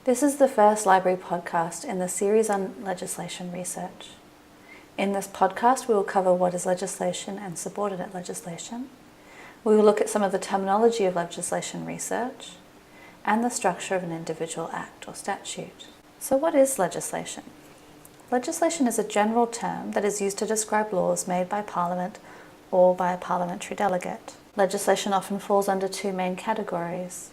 This is the first library podcast in the series on legislation research. In this podcast, we will cover what is legislation and subordinate legislation. We will look at some of the terminology of legislation research and the structure of an individual act or statute. So what is legislation? Legislation is a general term that is used to describe laws made by Parliament or by a parliamentary delegate. Legislation often falls under two main categories.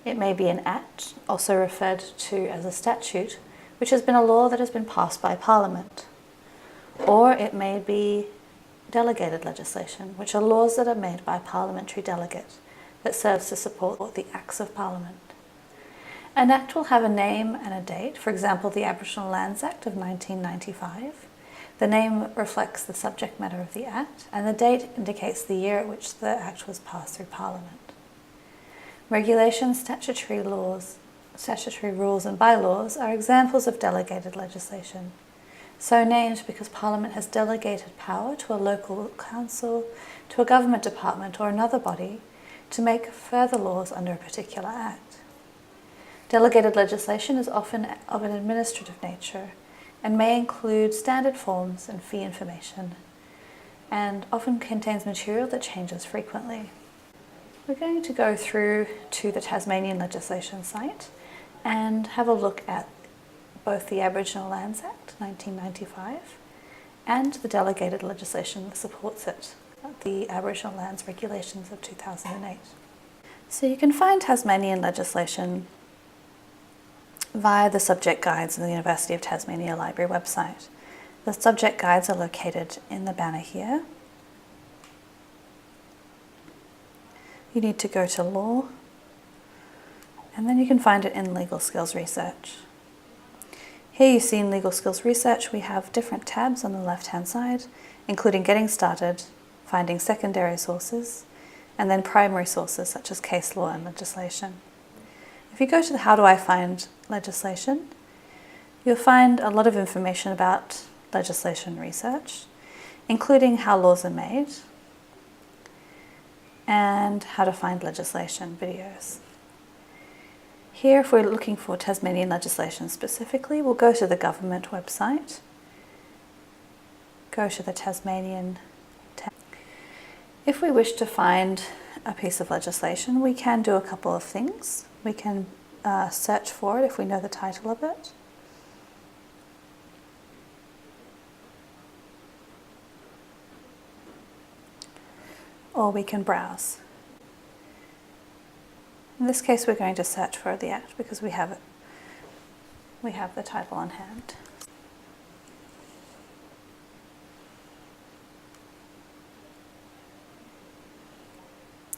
It may be an act, also referred to as a statute, which has been a law that has been passed by Parliament. Or it may be delegated legislation, which are laws that are made by a parliamentary delegate that serves to support the acts of Parliament. An act will have a name and a date, for example, the Aboriginal Lands Act of 1995. The name reflects the subject matter of the act, and the date indicates the year at which the act was passed through Parliament. Regulations, statutory rules and bylaws are examples of delegated legislation, so named because Parliament has delegated power to a local council, to a government department or another body to make further laws under a particular act. Delegated legislation is often of an administrative nature and may include standard forms and fee information, and often contains material that changes frequently. We're going to go through to the Tasmanian legislation site and have a look at both the Aboriginal Lands Act 1995 and the delegated legislation that supports it, the Aboriginal Lands Regulations of 2008. So you can find Tasmanian legislation via the subject guides on the University of Tasmania Library website. The subject guides are located in the banner here. You need to go to law, and then you can find it in legal skills research. Here you see in legal skills research we have different tabs on the left hand side, including getting started, finding secondary sources, and then primary sources such as case law and legislation. If you go to the how do I find legislation, you'll find a lot of information about legislation research, including how laws are made and how to find legislation videos. Here, if we're looking for Tasmanian legislation specifically, we'll go to the government website, go to the Tasmanian tab. If we wish to find a piece of legislation, we can do a couple of things. We can search for it if we know the title of it. Or we can browse. In this case, we're going to search for the act because we have the title on hand.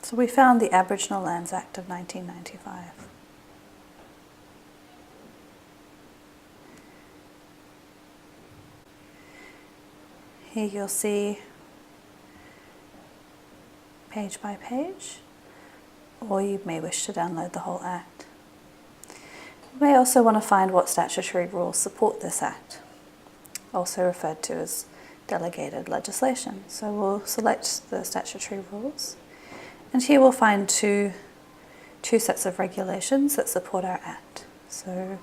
So we found the Aboriginal Lands Act of 1995. Here you'll see page by page, or you may wish to download the whole act. You may also want to find what statutory rules support this act, also referred to as delegated legislation. So we'll select the statutory rules, and here we'll find two sets of regulations that support our act. So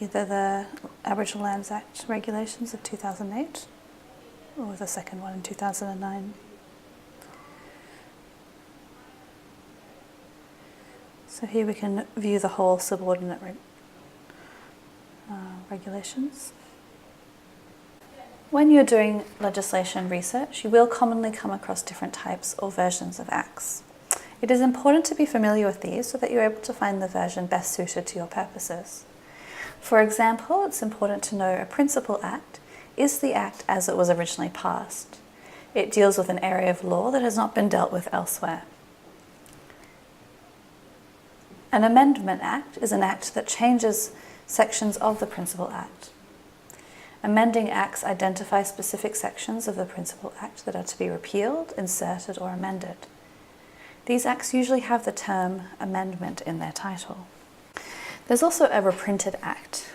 either the Aboriginal Lands Act regulations of 2008 or the second one in 2009. So here we can view the whole subordinate regulations. When you're doing legislation research, you will commonly come across different types or versions of acts. It is important to be familiar with these so that you're able to find the version best suited to your purposes. For example, it's important to know a principal act is the act as it was originally passed. It deals with an area of law that has not been dealt with elsewhere. An amendment act is an act that changes sections of the principal act. Amending acts identify specific sections of the principal act that are to be repealed, inserted, or amended. These acts usually have the term amendment in their title. There's also a reprinted act.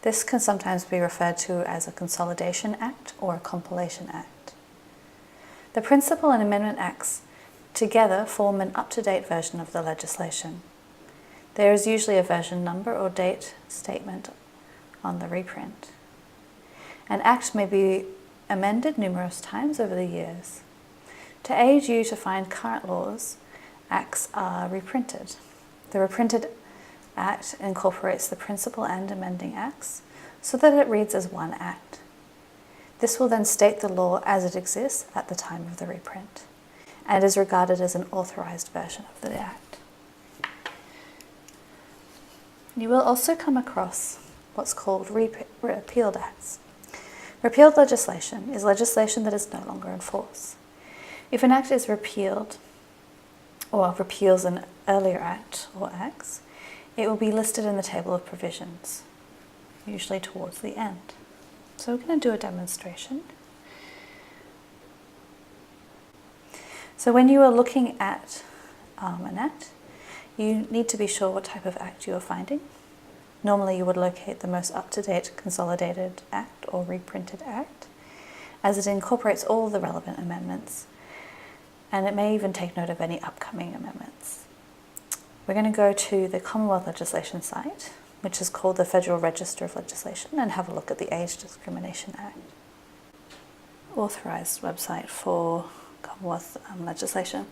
This can sometimes be referred to as a consolidation act or a compilation act. The principal and amendment acts together form an up-to-date version of the legislation. There is usually a version number or date statement on the reprint. An act may be amended numerous times over the years. To aid you to find current laws, acts are reprinted. The reprinted act incorporates the principal and amending acts so that it reads as one act. This will then state the law as it exists at the time of the reprint, and is regarded as an authorized version of the act. You will also come across what's called repealed acts. Repealed legislation is legislation that is no longer in force. If an act is repealed or repeals an earlier act or acts, it will be listed in the table of provisions, usually towards the end. So we're going to do a demonstration. So when you are looking at an act, you need to be sure what type of act you are finding. Normally you would locate the most up-to-date consolidated act or reprinted act, as it incorporates all the relevant amendments, and it may even take note of any upcoming amendments. We're going to go to the Commonwealth legislation site, which is called the Federal Register of Legislation, and have a look at the Age Discrimination Act. Authorised website for Commonwealth legislation.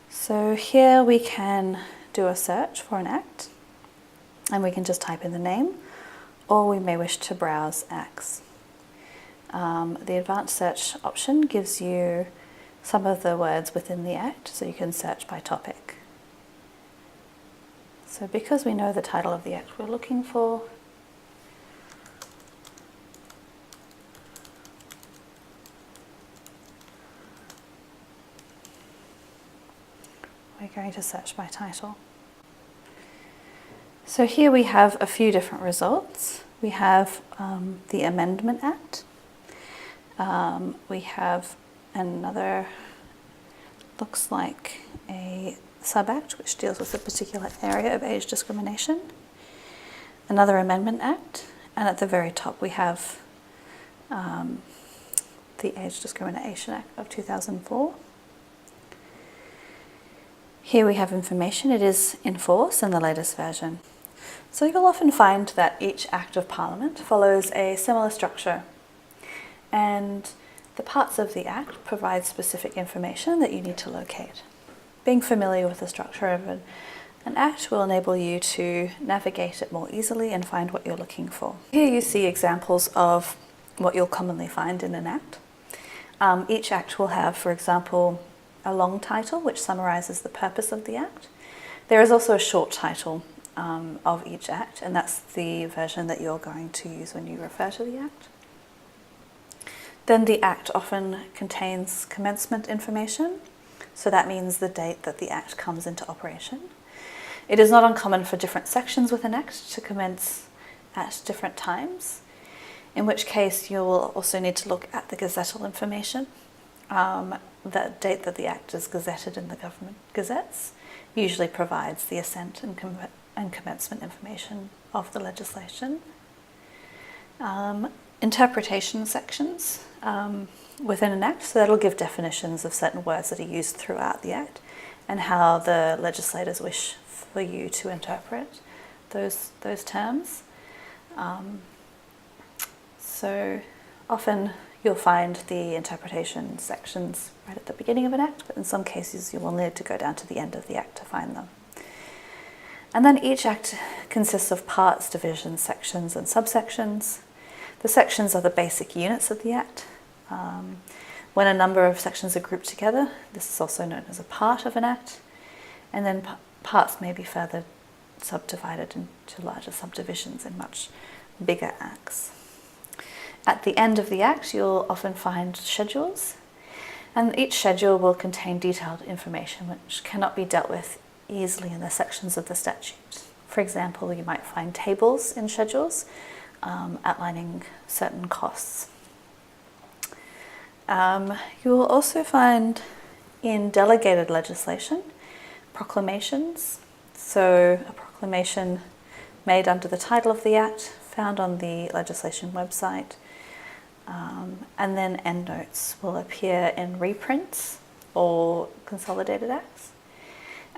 So here we can do a search for an act, and we can just type in the name, or we may wish to browse acts. The advanced search option gives you some of the words within the act, so you can search by topic. So because we know the title of the act we're looking for, we're going to search by title. So here we have a few different results. We have the Amendment Act. We have another, looks like a sub-act which deals with a particular area of age discrimination. Another Amendment Act, and at the very top we have the Age Discrimination Act of 2004. Here we have information. It is in force in the latest version. So you'll often find that each Act of Parliament follows a similar structure, and the parts of the Act provide specific information that you need to locate. Being familiar with the structure of an Act will enable you to navigate it more easily and find what you're looking for. Here you see examples of what you'll commonly find in an Act. Each Act will have, for example, a long title which summarises the purpose of the Act. There is also a short title of each Act, and that's the version that you're going to use when you refer to the Act. Then the Act often contains commencement information, so that means the date that the Act comes into operation. It is not uncommon for different sections within an Act to commence at different times, in which case you will also need to look at the gazettal information. The date that the Act is gazetted in the government gazettes usually provides the assent and commencement information of the legislation. Interpretation sections within an Act, so that'll give definitions of certain words that are used throughout the Act and how the legislators wish for you to interpret those terms. So often you'll find the interpretation sections right at the beginning of an Act, but in some cases you will need to go down to the end of the Act to find them. And then each Act consists of parts, divisions, sections and subsections. The sections are the basic units of the Act. When a number of sections are grouped together, this is also known as a part of an Act, and then parts may be further subdivided into larger subdivisions in much bigger Acts. At the end of the Act, you'll often find schedules, and each schedule will contain detailed information which cannot be dealt with easily in the sections of the statute. For example, you might find tables in schedules outlining certain costs. You will also find in delegated legislation proclamations. So a proclamation made under the title of the Act, found on the legislation website, and then endnotes will appear in reprints or consolidated acts.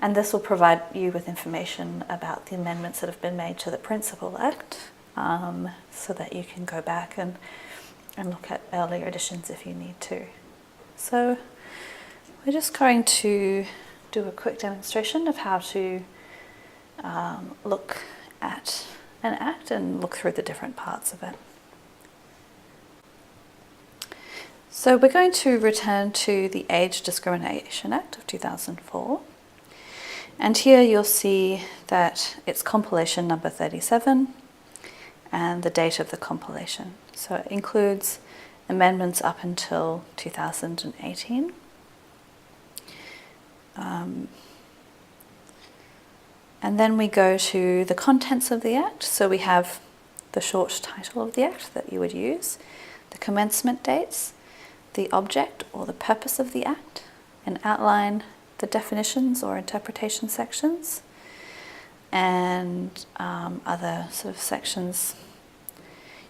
And this will provide you with information about the amendments that have been made to the Principal Act, so that you can go back and look at earlier editions if you need to. So we're just going to do a quick demonstration of how to look at an act and look through the different parts of it. So we're going to return to the Age Discrimination Act of 2004. And here you'll see that it's compilation number 37 and the date of the compilation. So it includes amendments up until 2018. And then we go to the contents of the Act. So we have the short title of the Act that you would use, the commencement dates, the object or the purpose of the Act, an outline, the definitions or interpretation sections, and other sort of sections.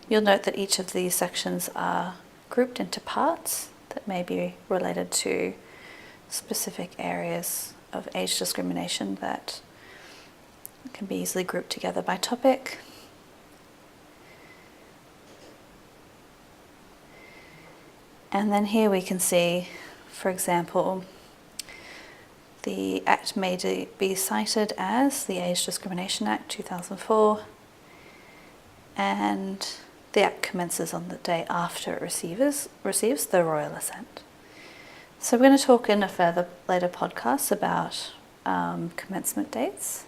You'll note that each of these sections are grouped into parts that may be related to specific areas of age discrimination that can be easily grouped together by topic. And then here we can see, for example, the Act may be cited as the Age Discrimination Act 2004, and the Act commences on the day after it receives the royal assent. So we're going to talk in a further later podcast about commencement dates,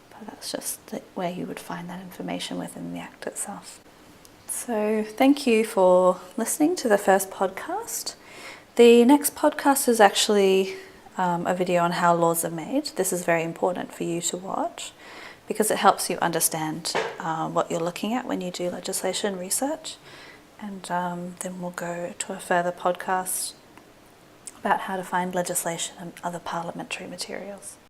but that's just where you would find that information within the Act itself. So thank you for listening to the first podcast. The next podcast is actually a video on how laws are made. This is very important for you to watch because it helps you understand what you're looking at when you do legislation research. And then we'll go to a further podcast about how to find legislation and other parliamentary materials.